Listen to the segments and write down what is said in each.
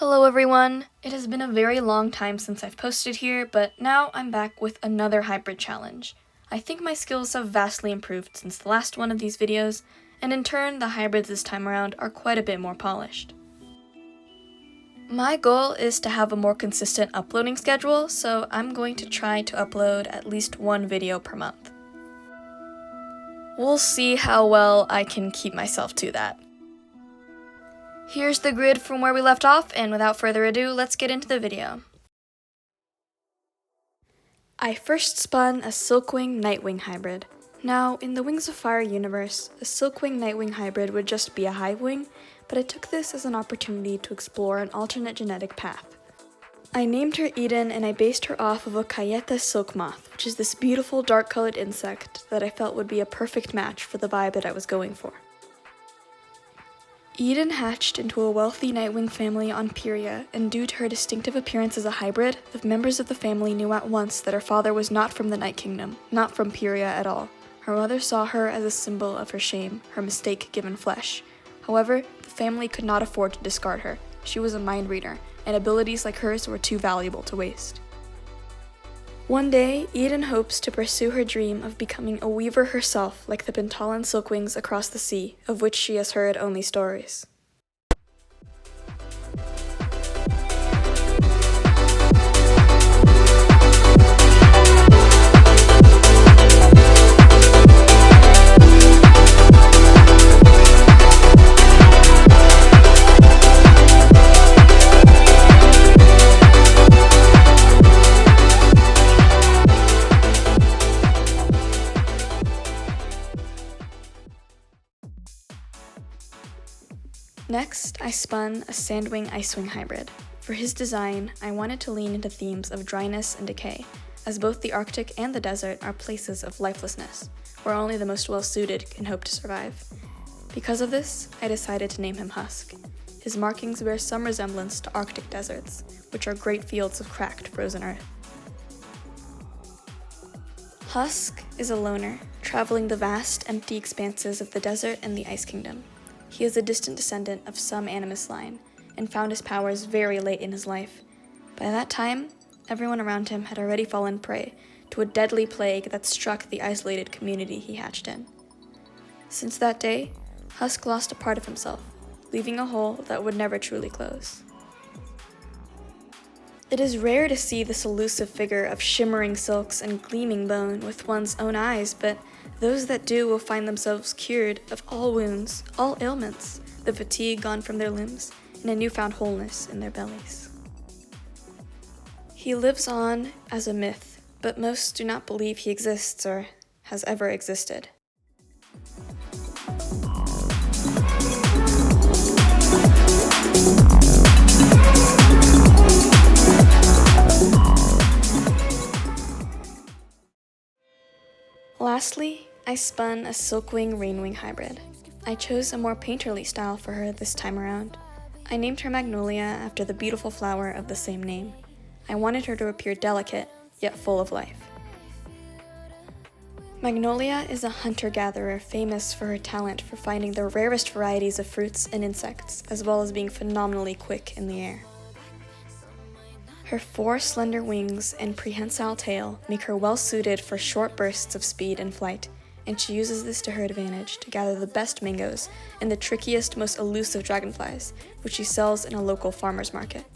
Hello everyone! It has been a very long time since I've posted here, but now I'm back with another hybrid challenge. I think my skills have vastly improved since the last one of these videos, and in turn, the hybrids this time around are quite a bit more polished. My goal is to have a more consistent uploading schedule, so I'm going to try to upload at least one video per month. We'll see how well I can keep myself to that. Here's the grid from where we left off, and without further ado, let's get into the video. I first spun a Silkwing Nightwing hybrid. Now, in the Wings of Fire universe, a Silkwing Nightwing hybrid would just be a hivewing, but I took this as an opportunity to explore an alternate genetic path. I named her Eden, and I based her off of a Cayeta silk moth, which is this beautiful dark-colored insect that I felt would be a perfect match for the vibe that I was going for. Eden hatched into a wealthy Nightwing family on Pyria, and due to her distinctive appearance as a hybrid, the members of the family knew at once that her father was not from the Night Kingdom, not from Pyria at all. Her mother saw her as a symbol of her shame, her mistake given flesh. However, the family could not afford to discard her. She was a mind reader, and abilities like hers were too valuable to waste. One day, Eden hopes to pursue her dream of becoming a weaver herself like the Pentallan silkwings across the sea, of which she has heard only stories. Next, I spun a Sandwing Icewing hybrid. For his design, I wanted to lean into themes of dryness and decay, as both the Arctic and the desert are places of lifelessness, where only the most well-suited can hope to survive. Because of this, I decided to name him Husk. His markings bear some resemblance to Arctic deserts, which are great fields of cracked, frozen earth. Husk is a loner, traveling the vast, empty expanses of the desert and the Ice Kingdom. He is a distant descendant of some Animus line, and found his powers very late in his life. By that time, everyone around him had already fallen prey to a deadly plague that struck the isolated community he hatched in. Since that day, Husk lost a part of himself, leaving a hole that would never truly close. It is rare to see this elusive figure of shimmering silks and gleaming bone with one's own eyes, but those that do will find themselves cured of all wounds, all ailments, the fatigue gone from their limbs, and a newfound wholeness in their bellies. He lives on as a myth, but most do not believe he exists or has ever existed. Lastly, I spun a Silkwing Rainwing hybrid. I chose a more painterly style for her this time around. I named her Magnolia after the beautiful flower of the same name. I wanted her to appear delicate, yet full of life. Magnolia is a hunter-gatherer famous for her talent for finding the rarest varieties of fruits and insects, as well as being phenomenally quick in the air. Her 4 slender wings and prehensile tail make her well-suited for short bursts of speed and flight, and she uses this to her advantage to gather the best mangoes and the trickiest, most elusive dragonflies, which she sells in a local farmer's market.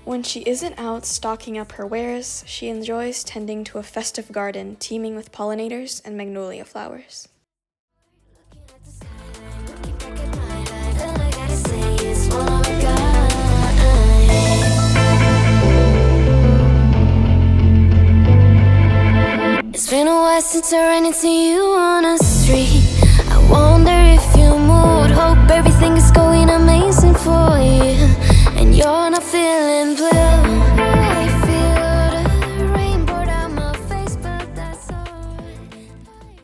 When she isn't out stocking up her wares, she enjoys tending to a festive garden teeming with pollinators and magnolia flowers. It's been a while since I ran into you on a street. I wonder if you moved. Hope everything is going amazing for you, and you're not feeling blue. I feel the rain pour down my face, but that's alright.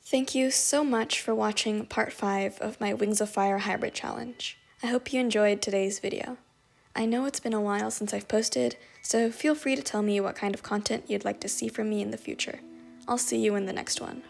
Thank you so much for watching part 5 of my Wings of Fire hybrid challenge. I hope you enjoyed today's video. I know it's been a while since I've posted, so feel free to tell me what kind of content you'd like to see from me in the future. I'll see you in the next one.